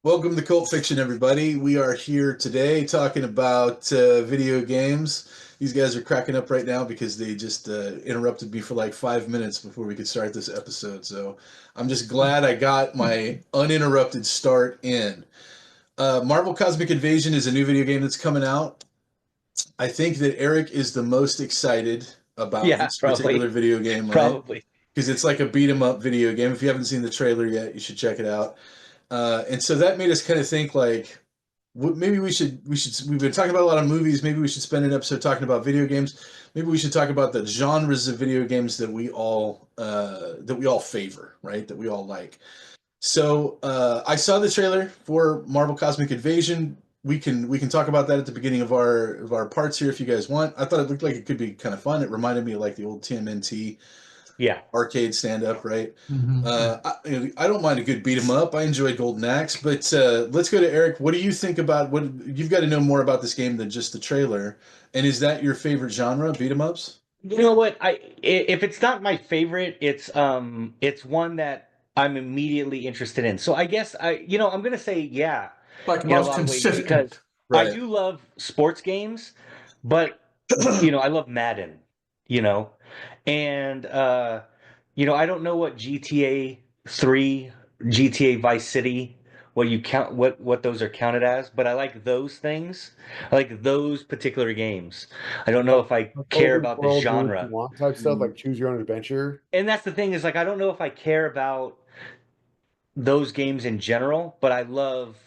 Welcome to Cult Fiction, everybody. We are here today talking about video games. These guys are cracking up right now because they just interrupted me for like 5 minutes before we could start this episode. So I'm just glad I got my uninterrupted start in. Marvel Cosmic Invasion is a new video game that's coming out. I think that Eric is the most excited about Yeah, this particular probably. video game, right? Probably. Because it's like a beat 'em up video game. If you haven't seen the trailer yet, you should check it out. And so that made us kind of think like maybe we've been talking about a lot of movies. Maybe we should spend an episode talking about video games. Maybe we should talk about the genres of video games that we all favor, right? That we all like. So I saw the trailer for Marvel Cosmic Invasion. We can talk about that at the beginning of our parts here if you guys want. I thought it looked like it could be kind of fun. It reminded me of like the old TMNT Yeah. arcade stand up, right? Mhm. I don't mind a good beat 'em up. I enjoy Golden Axe, but let's go to Eric. What do you think about what you've got to know more about this game than just the trailer? And is that your favorite genre, beat 'em ups? You know what? If it's not my favorite, it's one that I'm immediately interested in. So I guess I'm gonna say yeah Like in a most lot of ways because consistent. I Right. do love sports games, but I love Madden, you know. And I don't know what GTA 3, GTA Vice City, what you count what those are counted as, but I like those things. I like those particular games. I don't know Like if I like care open about the world, do what you genre. want type stuff, Mm, like choose your own adventure. And that's the thing is like I don't know if I care about those games in general, but I love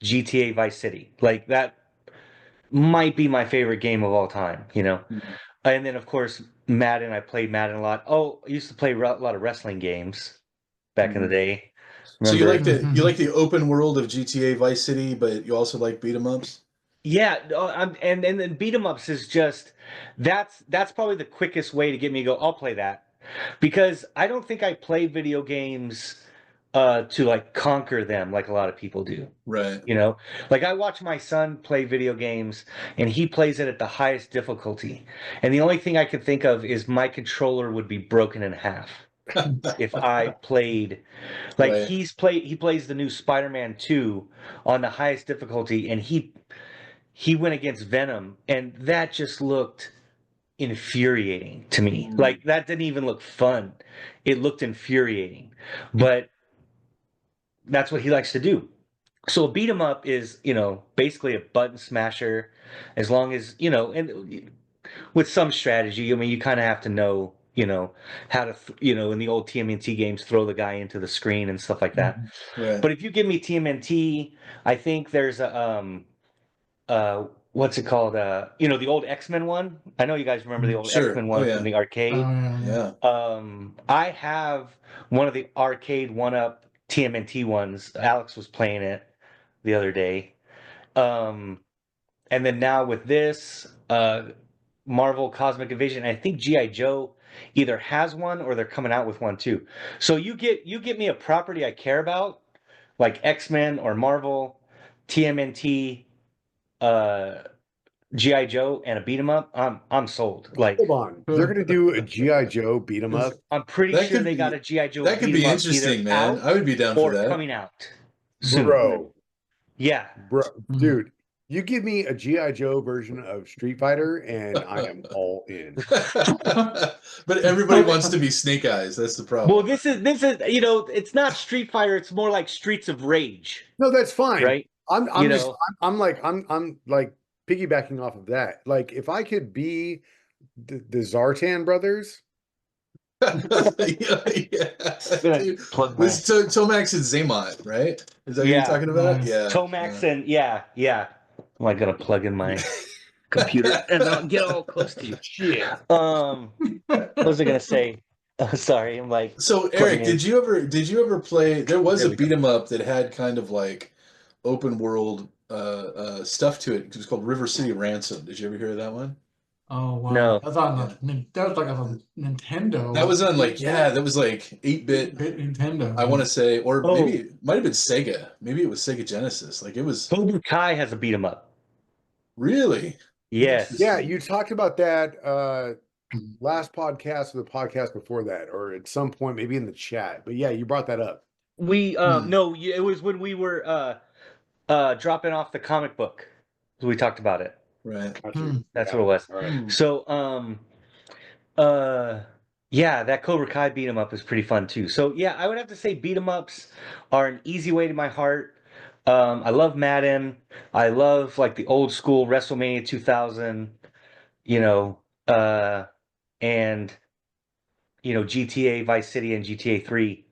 GTA Vice City. Like that might be my favorite game of all time, you know. mm. And then of course Madden, I played Madden a lot. Oh, I used to play a lot of wrestling games back in the Mm. day. So you Remember? like you like Mhm. the open world of GTA Vice City, but you also like beat 'em ups? Yeah, and then beat 'em ups is just that's probably the quickest way to get me to go. I'll play that because I don't think I play video games to like conquer them like a lot of people do. Right. You know, like I watch my son play video games and he plays it at the highest difficulty, and the only thing I can think of is my controller would be broken in half if I played like Right. he plays the new Spider-Man 2 on the highest difficulty and he went against Venom, and that just looked infuriating to me. Mm. Like that didn't even look fun. It looked infuriating. But that's what he likes to do. So a beat 'em up is, basically a button smasher as long as, and with some strategy. I mean, you kind of have to know, how to, in the old TMNT games, throw the guy into the screen and stuff like that. Mhm. Right. But if you give me TMNT, I think there's what's it called? The old X-Men one. I know you guys remember the old Sure. X-Men Oh one from yeah. the Oh arcade. yeah. Yeah. I have one of the arcade one-up TMNT ones. Alex was playing it the other day. Um, and then now with this, Marvel Cosmic Invasion, I think GI Joe either has one or they're coming out with one too. So you get me a property I care about, like X-Men or Marvel, TMNT, uh, GI Joe, and a beat 'em up. I'm sold. Hold Like on, they're Huh. gonna do a GI Joe beat 'em up, I'm pretty That sure could they got be a GI Joe that could beat 'em be up either interesting, man. I out would be down for or that. coming out soon. bro. Yeah. Mhm. Dude, you give me a GI Joe version of Street Fighter, and I am all in. But everybody wants to be Snake Eyes. That's the Well, problem. this is it's not Street Fighter. It's more like Streets of Rage, No, that's fine. right? I'm You I'm just know, I'm like piggybacking off of that. Like if I could be the Zartan brothers, Yeah, yeah. I'm gonna Dude, plug my was Tomax and Zaymot, right? Is that who you're yeah talking about? Nice. Yeah, Tomax and yeah. Am I gonna plug in my computer yeah. and then I'll get all close to you? shit. What was I gonna say? Oh, sorry, I'm like So plugging Eric, in. did you ever play? There was There a we go. beat 'em up that had kind of like open world stuff to it. It was called River City Ransom. Did you ever hear of that one? Oh wow. No. That's on Yeah, that was like on that Nintendo. was on like yeah, that was like 8-bit. 8-bit Nintendo. I want to say, or maybe Oh, it might have been Sega. Maybe it was Sega Genesis. Like it was Cobra Kai has a beat 'em up. really Yes. Yeah, interesting. you talked about that last podcast or the podcast before that, or at some point maybe in the chat. But yeah, you brought that up. We Hmm. no, it was when we were dropping off the comic book. We talked about it. Right. Gotcha. Hmm. That's Yeah. what it was. All right. Hmm. So, yeah, that Cobra Kai beat 'em up is pretty fun too. So, yeah, I would have to say beat 'em ups are an easy way to my heart. I love Madden. I love like the old school WrestleMania 2000, you know, and GTA Vice City and GTA 3.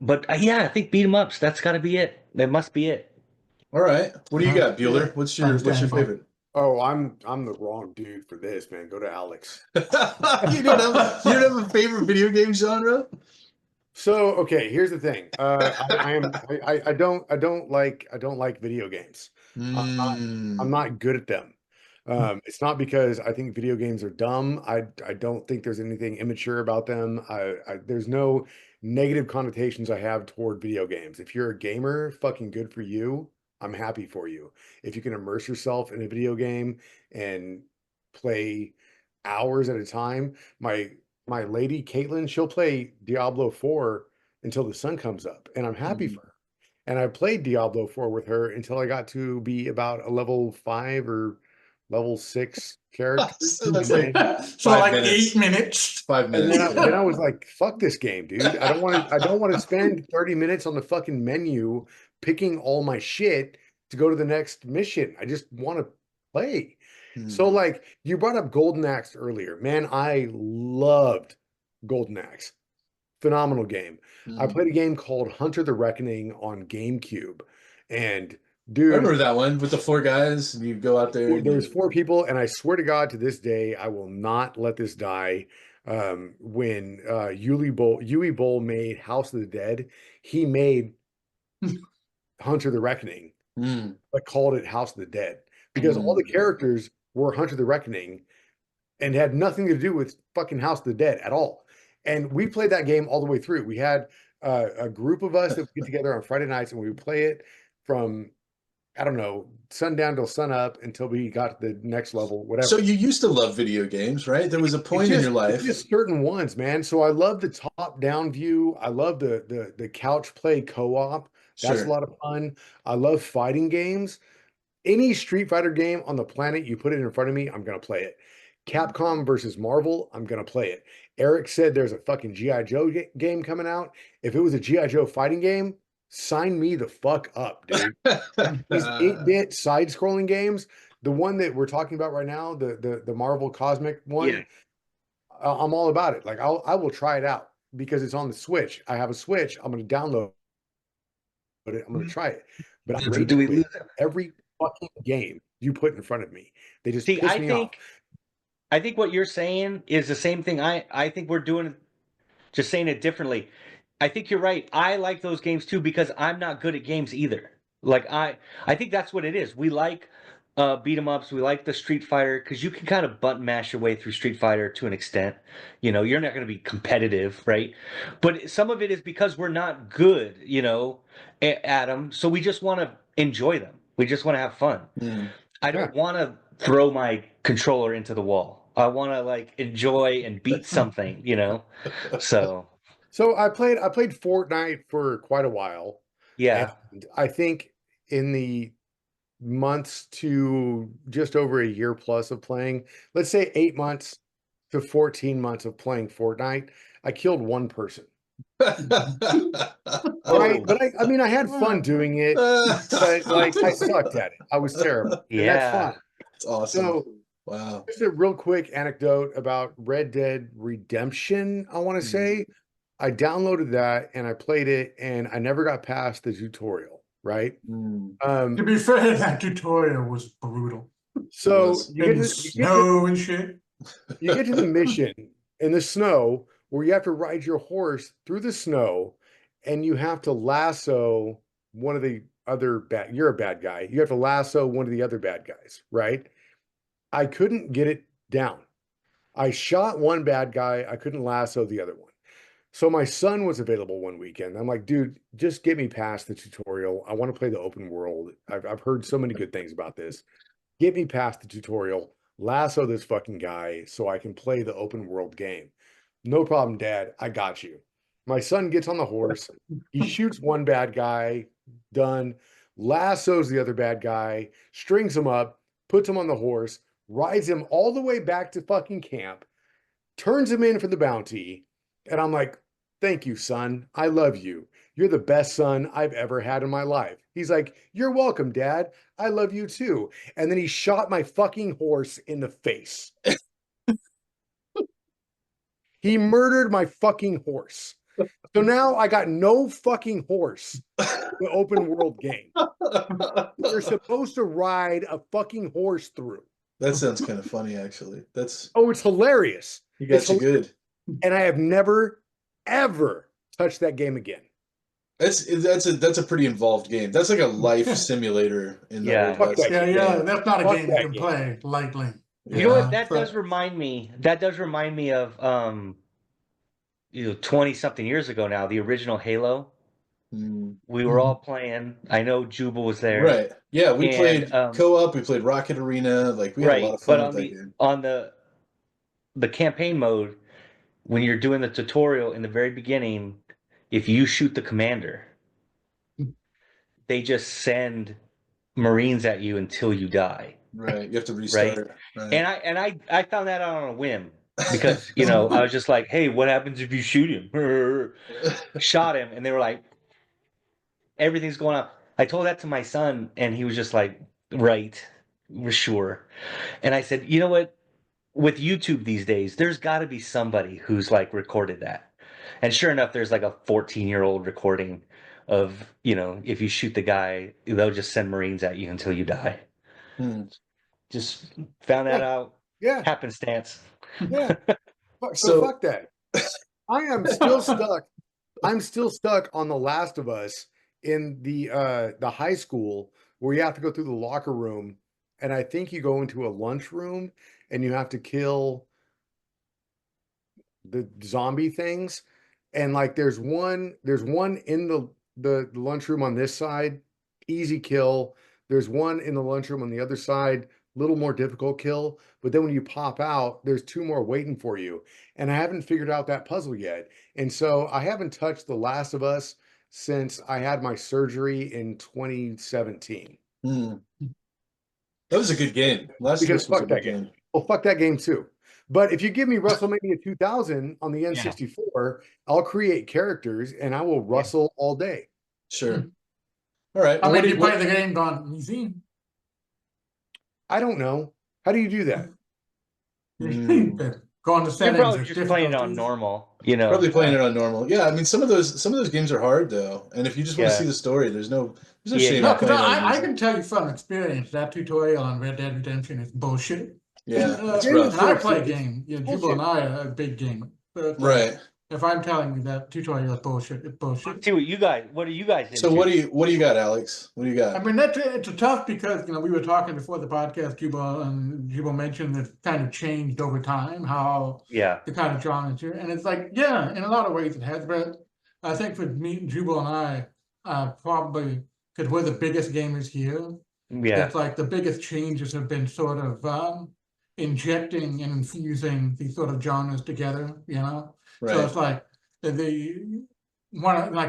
But yeah, I think beat 'em ups. That's got to be it. That must be it. All right. What do you got, Yeah. Bueller? What's your Understandable. favorite? Oh, I'm the wrong dude for this, man. Go to Alex. You don't have a favorite video game genre? So, okay, here's the thing. I don't like video games. I'm not good at them. It's not because I think video games are dumb. I don't think there's anything immature about them. There's no negative connotations I have toward video games. If you're a gamer, fucking good for you. I'm happy for you. If you can immerse yourself in a video game and play hours at a time, my lady Caitlin, she'll play Diablo 4 until the sun comes up, and I'm happy Mhm. for her. And I played Diablo 4 with her until I got to be about a level 5 or level 6 character. So that's like So 5 like minutes. 8 minutes. 5 And minutes. then I was like, fuck this game, dude. I don't want to spend 30 minutes on the fucking menu picking all my shit to go to the next mission. I just want to play. So Hmm. like you brought up Golden Axe earlier. Man, I loved Golden Axe. Phenomenal game. I Hmm. played a game called Hunter the Reckoning on GameCube. And I dude, remember that one with the 4 guys, and you go out there. And there's 4 people, and I swear to God, to this day, I will not let this die. When Uwe Boll made House of the Dead, he made Hunter the Reckoning, Hmm. but called it House of the Dead because all the characters were Hunter the Reckoning and had nothing to do with fucking House of the Dead at all. And we played that game all the way through. We had a group of us that would get together on Friday nights and we would play it from, I don't know, sundown till sunup until we got to the next level, whatever. So you used to love video games, right? There was a point in your life. It's just certain ones, man. So I love the top-down view. I love the couch play co-op. That's a Sure. lot of fun. I love fighting games. Any Street Fighter game on the planet, you put it in front of me, I'm gonna play it. Capcom versus Marvel, I'm gonna play it. Eric said there's a fucking G.I. Joe game coming out. If it was a G.I. Joe fighting game, sign me the fuck up, dude. These 8-bit side-scrolling games, the one that we're talking about right now, the Marvel Cosmic one, Yeah. I'm all about it. Like I will try it out because it's on the Switch. I have a Switch. I'm gonna download it. I'm gonna try it. But I rage Do we quit lose it? every fucking game you put in front of me. They just See, piss me off. I think what you're saying is the same thing. I think we're doing, just saying it differently. I think you're right. I like those games too because I'm not good at games either. Like I think that's what it is. We like beat 'em ups. We like the Street Fighter because you can kind of button mash your way through Street Fighter to an extent. You're not going to be competitive, right? But some of it is because we're not good, at them. So we just want to enjoy them. We just want to have fun. Hmm. I don't want to throw my controller into the wall. I want to like enjoy and beat something. So So I played Fortnite for quite a while. yeah. And I think in the months to just over a year plus of playing, let's say 8 months to 14 months of playing Fortnite, I killed one person. Right? Oh. But I mean, I had fun doing it, but like I sucked at it. I was terrible. And that's Yeah. fine. It's awesome. So Wow. just a real quick anecdote about Red Dead Redemption, I want to say. I downloaded that and I played it and I never got past the tutorial, right? Hmm. To be fair, that tutorial was brutal. So was. you In get the to, snow and shit. you get to the mission in the snow where you have to ride your horse through the snow and you have to lasso one of the other you're a bad guy. You have to lasso one of the other bad guys, right? I couldn't get it down. I shot one bad guy. I couldn't lasso the other one. So my son was available one weekend. I'm like, dude, just get me past the tutorial. I want to play the open world. I've heard so many good things about this. Get me past the tutorial, lasso this fucking guy so I can play the open world game. No problem, Dad. I got you. My son gets on the horse. He shoots one bad guy, done, lassos the other bad guy, strings him up, puts him on the horse, rides him all the way back to fucking camp, turns him in for the bounty. And I'm like, thank you, son. I love you. You're the best son I've ever had in my life. He's like, you're welcome, Dad. I love you too. And then he shot my fucking horse in the face. He murdered my fucking horse. So now I got no fucking horse in the open world game. You're supposed to ride a fucking horse through. That sounds kind of funny, actually. Oh, it's hilarious. You got It's you good. And I have never, ever touched that game again. That's a pretty involved game. That's like a life simulator in the Yeah. Old Fuck West. that Yeah, that's not a Fuck game you that can game. play lightly. You know Yeah. what? That does remind me. That does remind me of 20-something years ago now, the original Halo. Mm. We were all playing. I know Jubal was there. Right. Yeah, we And, played co-op, we played Rocket Arena, like we had a lot of fun but with that game. on the campaign mode, when you're doing the tutorial in the very beginning, if you shoot the commander, they just send Marines at you until you die. Right. You have to restart. Right. And I found that out on a whim because I was just like, hey, what happens if you shoot him? Shot him, and they were like, everything's going on. I told that to my son, and he was just like, right, we're sure. And I said, you know what? With YouTube these days, there's got to be somebody who's like recorded that. And sure enough, there's like a 14-year-old recording of, if you shoot the guy, they'll just send Marines at you until you die. Hmm. Just found that out. Yeah. Happenstance. Yeah. So So- fuck that. I am still stuck. I'm still stuck on The Last of Us in the high school where you have to go through the locker room, and I think you go into a lunchroom and you have to kill the zombie things. And like there's one in the lunchroom on this side, easy kill. There's one in the lunchroom on the other side, little more difficult kill. But then when you pop out, there's two more waiting for you. And I haven't figured out that puzzle yet. And so I haven't touched The Last of Us since I had my surgery in 2017. Hmm. That was a good game. Last of Because Us was a fuck good that game. game. Well, fuck that game too. But if you give me WrestleMania 2000 on the N64, I'll create characters and I will wrestle all day. Sure. All right. I well, mean, what do you you- play the game on easy. I don't know. How do you do that? Mm. Go on the You're settings. probably there's just playing it on difficulties. normal, Probably playing it on normal. Yeah, I mean some of those games are hard though. And if you just want to Yeah. see the story, there's no Yeah, shame No, in because playing it on I easy. can tell you from experience that tutorial on Red Dead Redemption is bullshit. Yeah, it's Yeah, rough. And I play It's game. Yeah, bullshit. Jubal and I are a big gamer. But, Right. If I'm telling you that tutorial is bullshit, it's bullshit. See what are you guys into? So what do you got, Alex? What do you got? I mean, it's a tough because, we were talking before the podcast, Jubal mentioned that it kind of changed over time, how Yeah. the kind of genre here. And it's like, yeah, in a lot of ways it has, but I think for me, Jubal and I, probably, because we're the biggest gamers here, Yeah. it's like the biggest changes have been sort of injecting and infusing these sort of genres together, So Right. it's like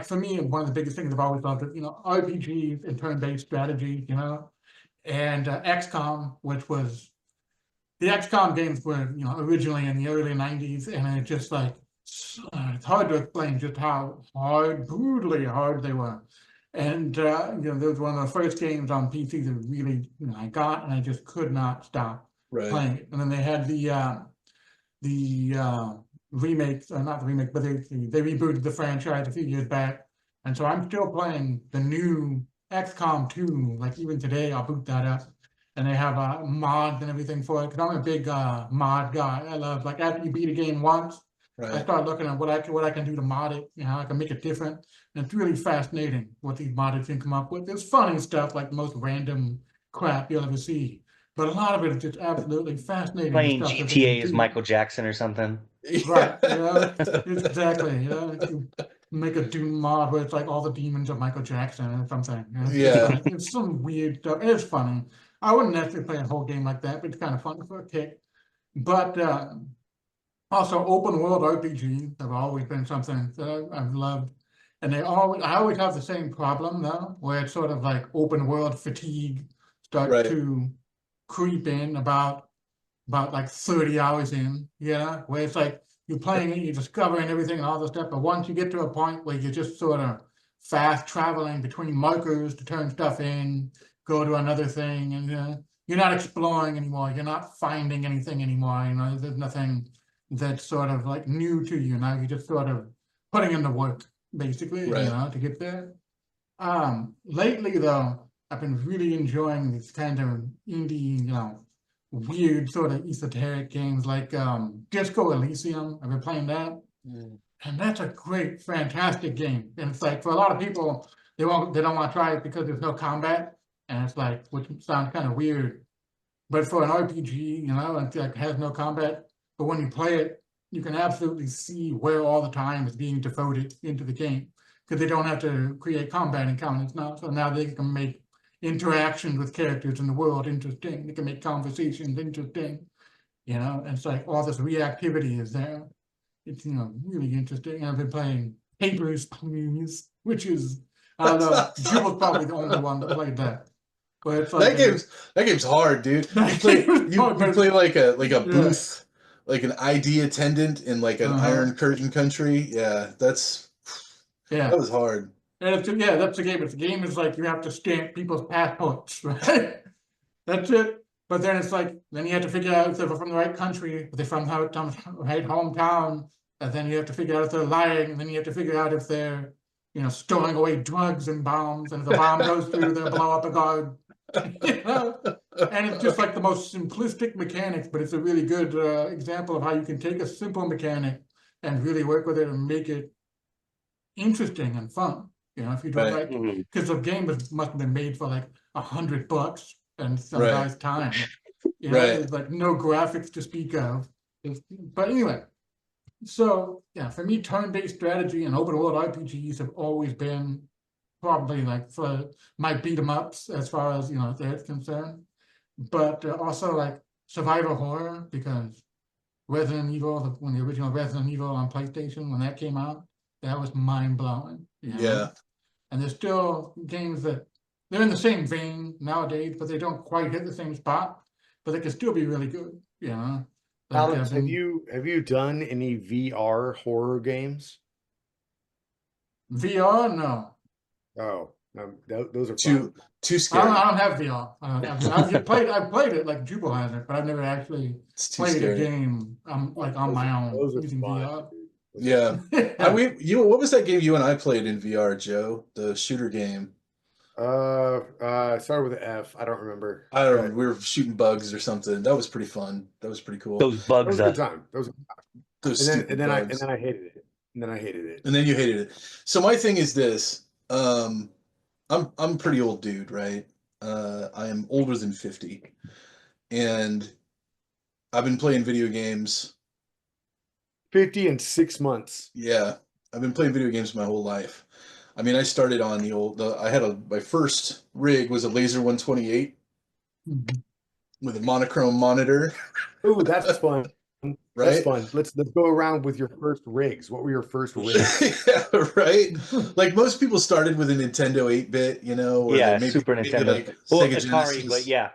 for me, one of the biggest things I've always loved is, RPGs and turn-based strategy, and XCOM, which was the XCOM games were, originally in the early 90s, and it's just like it's hard to explain just how brutally hard they were. And there was one of the first games on PC that really I got, and I just could not stop Right. playing it. And then they had the remakes, not the remake, but they rebooted the franchise a few years back. And so I'm still playing the new XCOM 2. Like even today, I'll boot that up, and they have mods and everything for it. Because I'm a big mod guy. I love after you beat a game once, I Right. start looking at what I can do to mod it. I can make it different. And it's really fascinating what these modders can come up with. There's funny stuff like the most random crap you'll ever see. But a lot of it is just absolutely fascinating. Playing stuff that they GTA can as do. Michael Jackson or something. Right, exactly. You make a Doom mod where it's like all the demons of Michael Jackson or something. Yeah. It's some weird stuff. It's funny. I wouldn't necessarily play a whole game like that, but it's kind of fun for a kick. But also, open world RPGs have always been something that I've loved. And I always have the same problem though, where it's sort of like open world fatigue starts Right. to creep in about like 30 hours in, where it's like you're playing it, you're discovering everything and all this stuff, but once you get to a point where you're just sort of fast traveling between markers to turn stuff in, go to another thing, and you're not exploring anymore, you're not finding anything anymore, there's nothing that's sort of like new to you now, you're just sort of putting in the work, basically, Right. to get there. Lately though, I've been really enjoying these kind of indie, weird sort of esoteric games like Disco Elysium. I've been playing that, and that's a great, fantastic game. And it's like for a lot of people, they don't want to try it because there's no combat, and it's like, which sounds kind of weird. But for an RPG, it like has no combat. But when you play it, you can absolutely see where all the time is being devoted into the game because they don't have to create combat encounters now. So now they can make interactions with characters in the world interesting. They can make conversations interesting, and it's like all this reactivity is there. It's, really interesting. And I've been playing Papers, Please, which is, I don't know, Jewel's probably the only one that played that. But it's like that game's hard, dude. You That play game is hard, you but play like a yeah. booth, like an ID attendant in like an Iron Curtain country. Yeah, that was hard. And that's the game. It's the game is like you have to stamp people's passports, right? That's it. But then it's like, then you have to figure out if they're from the right country, if they're from the right hometown, and then you have to figure out if they're lying, and then you have to figure out if they're, storing away drugs and bombs, and if the bomb goes through, they'll blow up a guard. And it's just like the most simplistic mechanics, but it's a really good example of how you can take a simple mechanic and really work with it and make it interesting and fun. If you do it Right. right, because the game must have been made for like $100 and some Right. guy's time. Right. There's like no graphics to speak of. But anyway, so yeah, for me, turn-based strategy and open world RPGs have always been probably like for my beat 'em ups as far as that's concerned. But also like survival horror, because Resident Evil, when the original Resident Evil on PlayStation, when that came out, that was mind blowing. Yeah. And there's still games that they're in the same vein nowadays, but they don't quite hit the same spot, but they can still be really good. Like, Alex, have you done any VR horror games? VR? No. Oh, those are Too fun. too I scary. don't have VR. I've played it like Jubal has it, but I've never actually It's too played a scary. game like on my own Those are using fun, VR. dude. Yeah. What was that game you and I played in VR, Joe? The shooter game. It started with an F. I don't remember. I don't know. We were shooting bugs or something. That was pretty fun. That was pretty cool. Those That bugs was a good time. That was, Those and stupid then bugs. I hated it. And then I hated it. And then you hated it. So my thing is this. I'm a pretty old dude, right? I am older than 50. And I've been playing video games. 50 in 6 months. Yeah. I've been playing video games my whole life. I mean, I started on my first rig was a Laser 128 with a monochrome monitor. Ooh, that's fun. Right? That's fun. Let's go around with your first rigs. What were your first rigs? Yeah, right. Like most people started with a Nintendo 8-bit, or Yeah, maybe Super Nintendo. like Well, Sega Atari, Genesis. but yeah.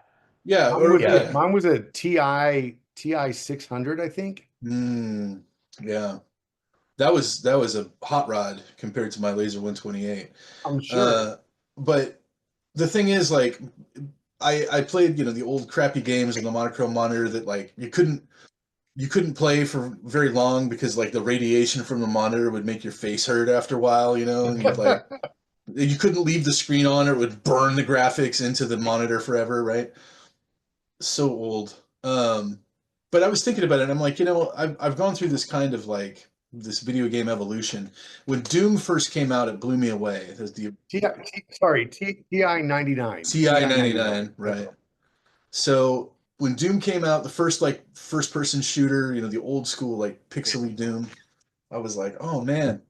Yeah, Mine was a TI 600, I think. Yeah. That was a hot rod compared to my Laser 128. I'm sure. But the thing is, like, I played, the old crappy games on the monochrome monitor that like you couldn't play for very long because like the radiation from the monitor would make your face hurt after a while, and you'd, like you couldn't leave the screen on or it would burn the graphics into the monitor forever, right? So old. But I was thinking about it and I'm like, I've gone through this kind of like this video game evolution. When Doom first came out, it blew me away. There's the TI 99. TI 99, right? So when Doom came out, the first like first person shooter, the old school like pixely Doom, I was like, oh man.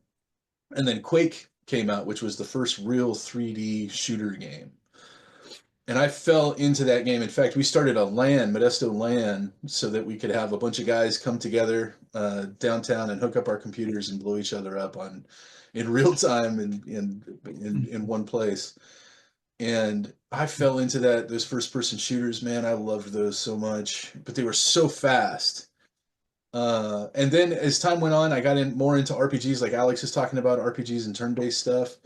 And then Quake came out, which was the first real 3D shooter game. And I fell into that game. In fact, we started a LAN, Modesto LAN, so that we could have a bunch of guys come together downtown and hook up our computers and blow each other up on in real time in one place. And I fell into those first person shooters, man. I loved those so much, but they were so fast. And then as time went on, I got in more into RPGs, like Alex is talking about, RPGs and turn-based stuff.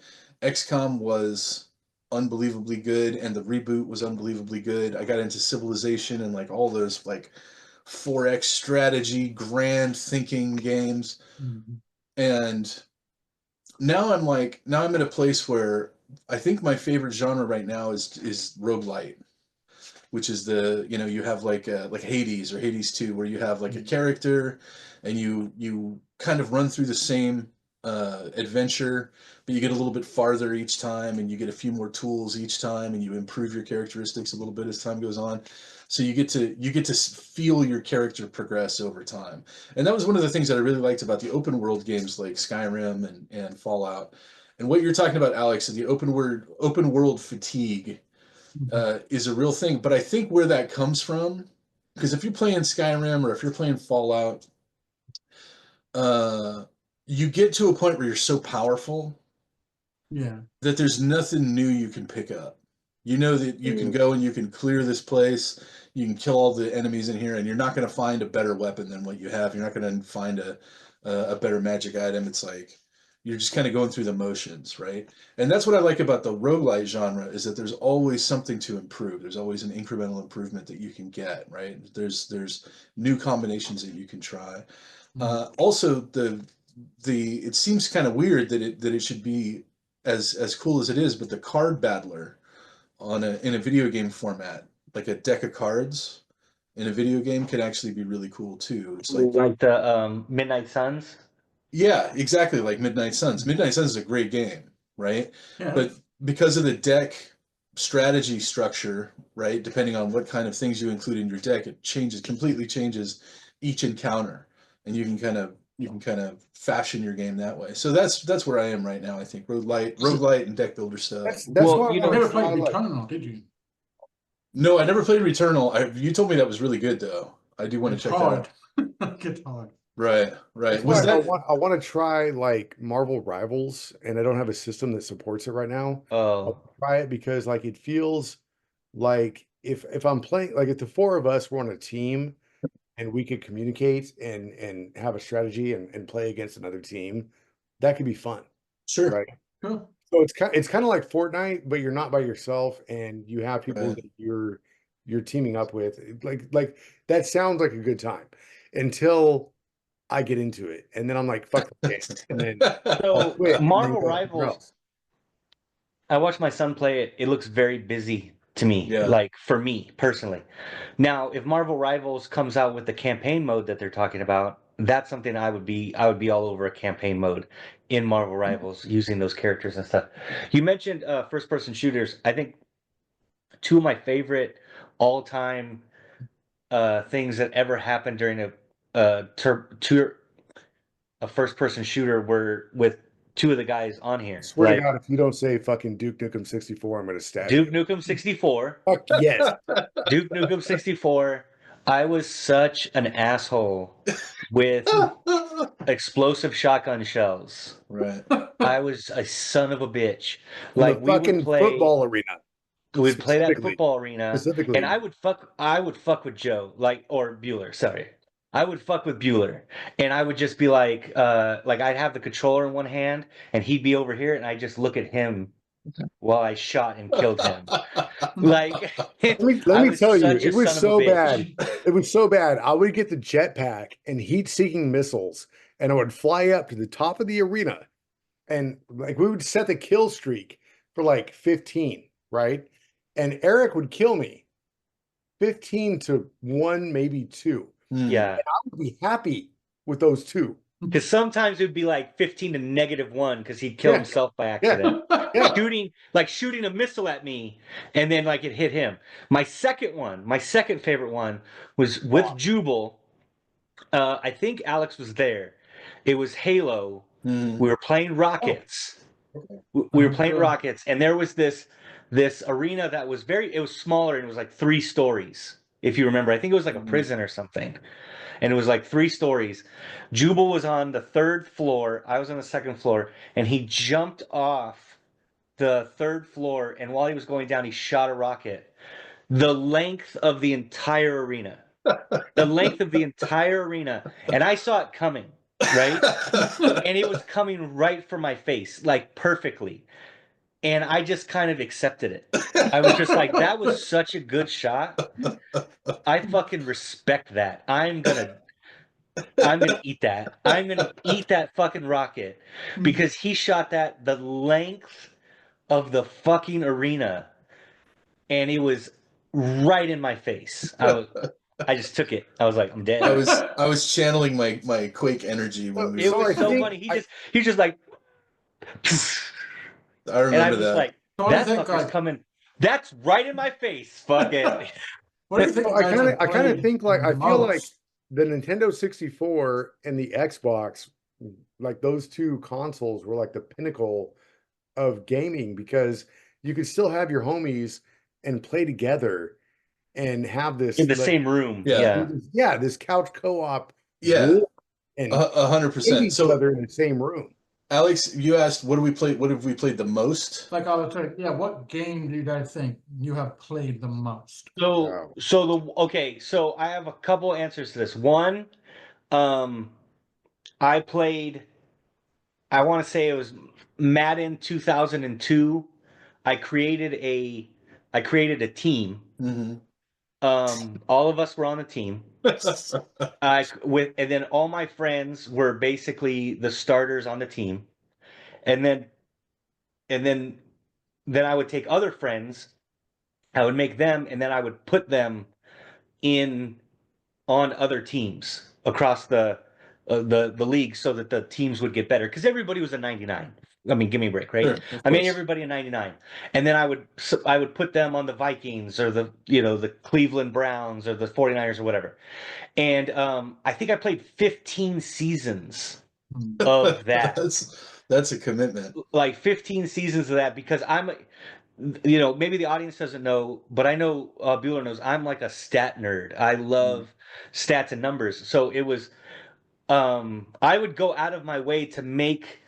XCOM was unbelievably good, and the reboot was unbelievably good. I got into Civilization and like all those like 4X strategy, grand thinking games. Mhm. And now I'm in a place where I think my favorite genre right now is roguelite, which is you have like Hades or Hades 2, where you have like a character and you kind of run through the same adventure, but you get a little bit farther each time, and you get a few more tools each time, and you improve your characteristics a little bit as time goes on. So you get to feel your character progress over time. And that was one of the things that I really liked about the open world games like Skyrim and Fallout. And what you're talking about, Alex, is the open world fatigue is a real thing. But I think where that comes from, because if you're playing Skyrim or if you're playing Fallout, you get to a point where you're so powerful Yeah. that there's nothing new you can pick up. You know that you can go and you can clear this place, you can kill all the enemies in here, and you're not going to find a better weapon than what you have. You're not going to find a better magic item. It's like you're just kind of going through the motions, right? And that's what I like about the roguelite genre, is that there's always something to improve. There's always an incremental improvement that you can get, right? There's new combinations that you can try. Also, it seems kind of weird that it should be as cool as it is, but the card battler in a video game format, like a deck of cards in a video game, can actually be really cool too. It's like the Midnight Suns. yeah, exactly, like Midnight Suns. Midnight Suns is a great game, right? Yeah. But because of the deck strategy structure, right, depending on what kind of things you include in your deck, it completely changes each encounter, and you can kind of fashion your game that way. So that's where I am right now. I think roguelite and deck builder stuff. That's Well, what I you know, You wanna never try, played like- Returnal, did you? No, I never played Returnal. You told me that was really good though. I do want to It's check hard. that out. It's hard. Right. That's Was why that I want to try like Marvel Rivals, and I don't have a system that supports it right now. Oh, Try it because like it feels like if I'm playing, like if the four of us were on a team and we could communicate and have a strategy and play against another team, that could be fun, sure? right? Cool. So it's kind of like Fortnite, but you're not by yourself, and you have people Right. that you're teaming up with. Like that sounds like a good time until I get into it, and then I'm like, fuck the game, and then so quit, and then Marvel go somewhere Rivals. else. I watched my son play it. It looks very busy to me, Yeah. like for me personally. Now, if Marvel Rivals comes out with the campaign mode that they're talking about, that's something I would be all over a campaign mode in Marvel Rivals using those characters and stuff. You mentioned first person shooters. I think two of my favorite all time things that ever happened during a first person shooter were with two of the guys on here. Swear Like to God, if you don't say fucking Duke Nukem 64, I'm gonna stab Duke you. Nukem 64. Fuck yes. Duke Nukem 64. I was such an asshole with explosive shotgun shells. Right. I was a son of a bitch. In Like the we fucking would play football arena. we'd play that specifically. football arena Specifically. and I would fuck with Joe, like, or Bueller, sorry. I would fuck with Bueller, and I would just be like I'd have the controller in one hand and he'd be over here and I just look at him while I shot and killed him. Like Let me I me was tell you, such a it was son of a so bitch. bad. It was so bad. I would get the jetpack and heat-seeking missiles, and I would fly up to the top of the arena, and like we would set the kill streak for like 15, right? And Eric would kill me 15 to 1, maybe 2. Yeah. I would be happy with those 2. Because sometimes it would be like 15 to -1 because he'd kill Yeah. himself by accident. Yeah. Shooting a missile at me and then like it hit him. My second favorite one was with Jubal. I think Alex was there. It was Halo. Mm. We were playing Rockets. We were playing Rockets, and there was this arena that was it was smaller and it was like 3 stories. if you remember. I think it was like a prison or something. And it was like 3 stories. Jubal was on the 3rd floor. I was on the 2nd floor. And he jumped off the 3rd floor. And while he was going down, he shot a rocket. The length of the entire arena. The length of the entire arena. And I saw it coming, right? And it was coming right for my face, like perfectly. And I just kind of accepted it. I was just like, that was such a good shot. I fucking respect that. I'm gonna eat that. I'm gonna eat that fucking rocket because he shot that the length of the fucking arena, and it was right in my face. I just took it. I was like, I'm dead. I was channeling my Quake energy when we It were. was so funny. He's just like, I and I remember was that. like, So what do you that think, fucker's like, coming. That's right in my face. Fuck it. what do you think? So you guys have I kind of played think like I the feel like most? the Nintendo 64 and the Xbox, like those two consoles were like the pinnacle of gaming because you could still have your homies and play together and have this In the like, same room. Yeah. Yeah. this couch co-op Yeah, war and 100%. hate each So, other in the same room. Alex, you asked, what have we played the most? Like I was saying, yeah, what game do you guys think you have played the most? Wow. So I have a couple answers to this. One, I played, I want to say it was Madden 2002. I created a team. Mm-hmm. All of us were on the team. And then all my friends were basically the starters on the team. And then I would take other friends, I would make them, and then I would put them in on other teams across the league so that the teams would get better because everybody was a 99. I mean, give me a break, right? Sure, of I made course. everybody a 99, and then I would put them on the Vikings or the Cleveland Browns or the 49ers or whatever. And I think I played 15 seasons of that. That's a commitment. Like 15 seasons of that because maybe the audience doesn't know, but I know Bueller knows I'm like a stat nerd. I love stats and numbers. So it was, I would go out of my way to make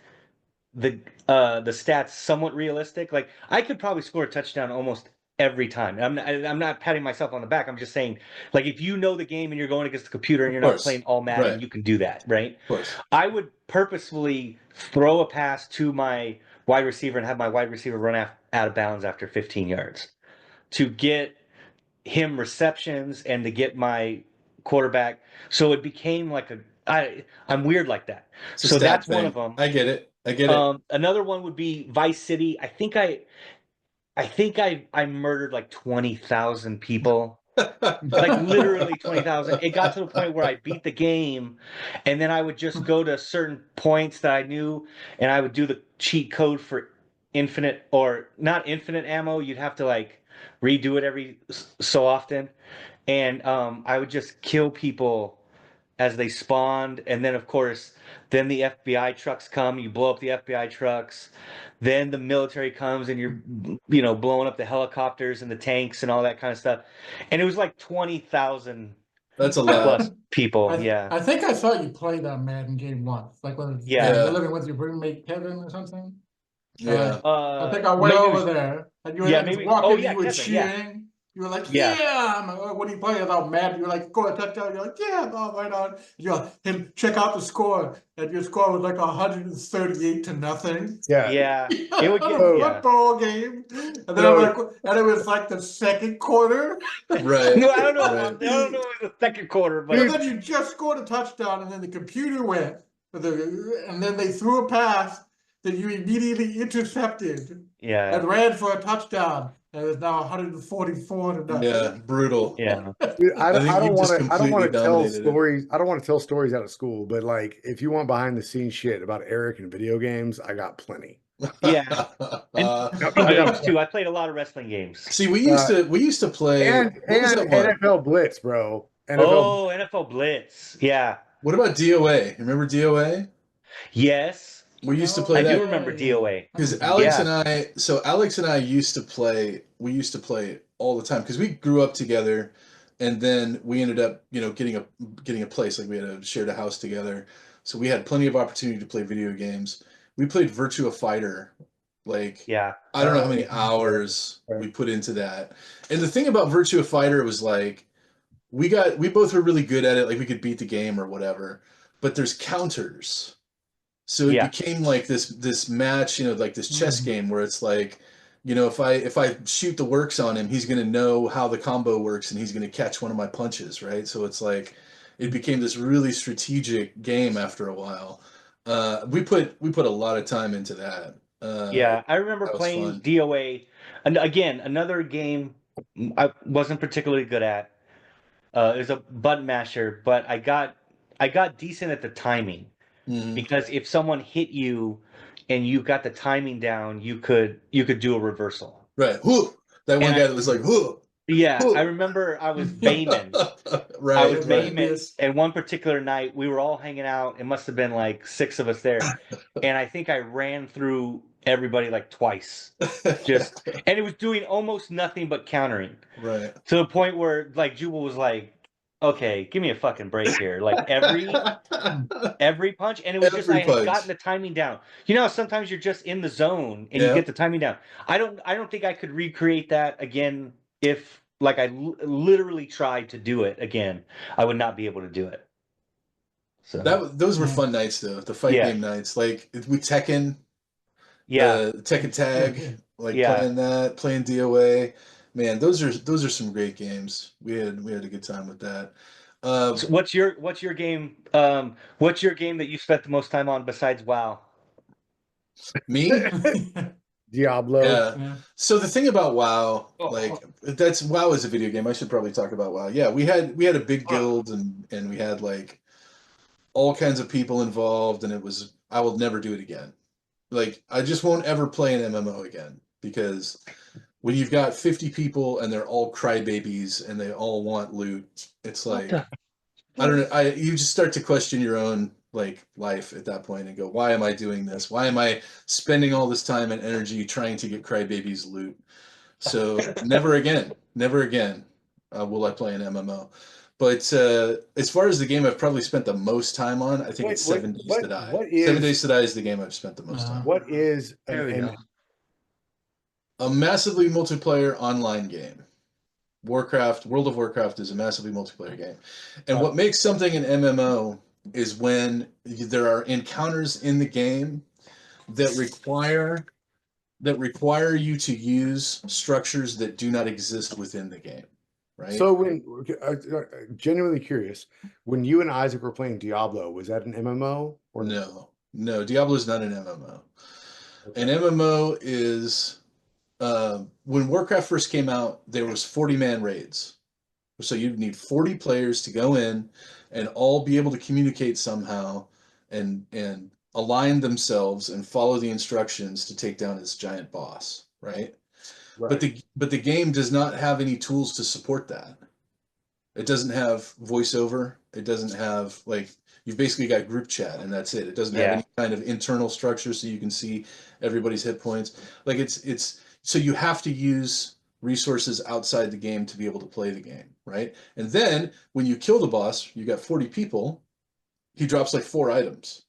the stats somewhat realistic. Like I could probably score a touchdown almost every time. I'm not patting myself on the back. I'm just saying, like if you know the game and you're going against the computer and you're not playing all Madden, Right. you can do that, right? Of course. I would purposefully throw a pass to my wide receiver and have my wide receiver run out of bounds after 15 yards to get him receptions and to get my quarterback. So it became like I'm weird like that. It's a So stat that's one thing. of them. I get it. Another one would be Vice City. I think I murdered like 20,000 people. Like literally 20,000. It got to the point where I beat the game, and then I would just go to certain points that I knew, and I would do the cheat code for infinite or not infinite ammo. You'd have to like redo it every so often, and I would just kill people as they spawned, and then of course, then the FBI trucks come. You blow up the FBI trucks. Then the military comes and you're blowing up the helicopters and the tanks and all that kind of stuff. And it was like 20,000 That's a lot. plus people. I think I saw you play that Madden game once, like when Yeah. you're living with your roommate Kevin or something. Yeah. I think I went over there and you were like walking, you were Kevin, yeah. cheering. You were like, Yeah. yeah. I'm like, what are you playing about Madden? You're like, score a touchdown. You're like, yeah, oh, right on. You're like, him check out the score, and your score was like 138-0. Yeah. Yeah. It would get, a yeah. football game, and then I'm like, and it was like the second quarter. Right. No, I don't know. Right. I don't know if it was the second quarter, but And then you just scored a touchdown, and then the computer went, and then they threw a pass that you immediately intercepted yeah. and ran for a touchdown. And it's now 144-0. Yeah. Brutal. Yeah. Dude, I think don't you want just to. I don't want completely to tell dominated it. stories. I don't want to tell stories out of school. But like, if you want behind the scenes shit about Eric and video games, I got plenty. Yeah. Games too. I played a lot of wrestling games. See, we used to play And what was that one? NFL Blitz, bro. NFL Blitz. Yeah. What about DOA? Remember DOA? Yes. We used to play I that do remember DOA. because Alex and I used to play. We used to play all the time because we grew up together. and then we ended up, getting a place. Like we had shared a house together, so we had plenty of opportunity to play video games. We played Virtua Fighter, like Yeah. I don't know how many hours we put into that. And the thing about Virtua Fighter was like we both were really good at it. Like we could beat the game or whatever, but there's counters. So it Yeah. became like this match, like this chess Mhm. game where it's like, if I shoot the works on him, he's gonna know how the combo works and he's gonna catch one of my punches, right? So it's like it became this really strategic game after a while. We put a lot of time into that. Yeah, I remember That was playing fun. DOA, and again, another game I wasn't particularly good at. It was a button masher, but I got decent at the timing Mhm. because if someone hit you and you got the timing down, you could do a reversal. Right. Whoo! That one And guy that was like, whoo, yeah, I whoo. remember I was Bayman. I Right, was right. Bayman, and one particular night we were all hanging out. It must have been like 6 of us there, and I think I ran through everybody like twice. And it was doing almost nothing but countering Right. to the point where like Jubal was like, "Okay, give me a fucking break here." Like every punch, and it was just I Every had punch. gotten the timing down. Sometimes you're just in the zone and you Yeah. get the timing down. I don't think I could recreate that again if like I literally tried to do it again. I would not be able to do it. So Those were Yeah. fun nights though, the fight Yeah. game nights. Like with Tekken, yeah, the Tekken Tag, like Yeah. playing DOA. Man, those are some great games. We had a good time with that. So what's your game? What's your game that you spent the most time on besides WoW? Me? Diablo. Yeah. Yeah. So the thing about WoW, Oh. like that's WoW is a video game. I should probably talk about WoW. Yeah, we had a big guild and we had like all kinds of people involved, and I will never do it again. Like I just won't ever play an MMO again because when you've got 50 people and they're all crybabies and they all want loot, it's like I don't know. You just start to question your own like life at that point and go, why am I doing this? Why am I spending all this time and energy trying to get crybabies loot? So never again, never again will I play an MMO. But as far as the game I've probably spent the most time on, I think it's Wait, 7 Days what- to Die. what is- 7 Days to Die is the game I've spent the most time. What is There we an go. A massively multiplayer online game. World of Warcraft is a massively multiplayer game. And what makes something an MMO is when there are encounters in the game that require you to use structures that do not exist within the game, right? So when genuinely curious, when you and Isaac were playing Diablo, was that an MMO or No, Diablo is not an MMO. An MMO is when Warcraft first came out, there was 40-man raids. So you'd need 40 players to go in and all be able to communicate somehow and align themselves and follow the instructions to take down this giant boss, right? But the game does not have any tools to support that. It doesn't have voiceover. It doesn't have like you've basically got group chat and that's it. It doesn't have any kind of internal structure so you can see everybody's hit points. Like it's so you have to use resources outside the game to be able to play the game, right? And then when you kill the boss, you got 40 people, he drops like 4 items.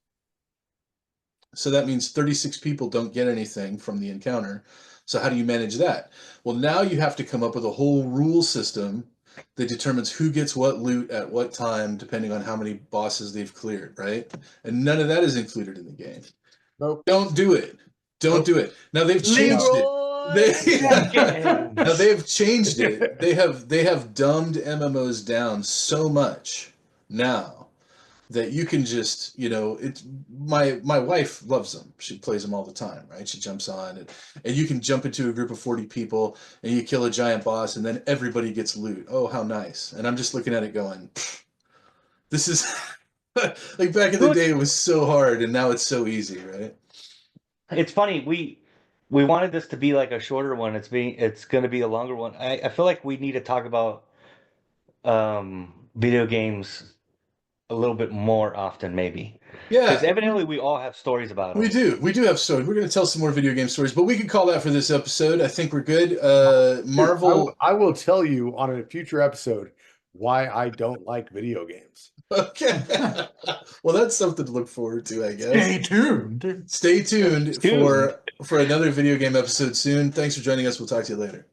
So that means 36 people don't get anything from the encounter. So how do you manage that? Well, now you have to come up with a whole rule system that determines who gets what loot at what time, depending on how many bosses they've cleared, right? And none of that is included in the game. Nope. Don't do it. Don't do it. Now they've changed it. Now they've changed it. They have dumbed MMOs down so much now that you can just, my wife loves them. She plays them all the time, right? She jumps on and you can jump into a group of 40 people and you kill a giant boss and then everybody gets loot. Oh, how nice. And I'm just looking at it going, this is like back in the day it was so hard and now it's so easy, right? It's funny, we wanted this to be like a shorter one. It's going to be a longer one. I feel like we need to talk about video games a little bit more often, maybe. Because Yeah, evidently we all have stories about them. we do have stories. We're going to tell some more video game stories, but we can call that for this episode. I think we're good. Marvel. I will tell you on a future episode why I don't like video games. Okay. Well, that's something to look forward to, I guess. Stay tuned. Stay tuned for another video game episode soon. Thanks for joining us. We'll talk to you later.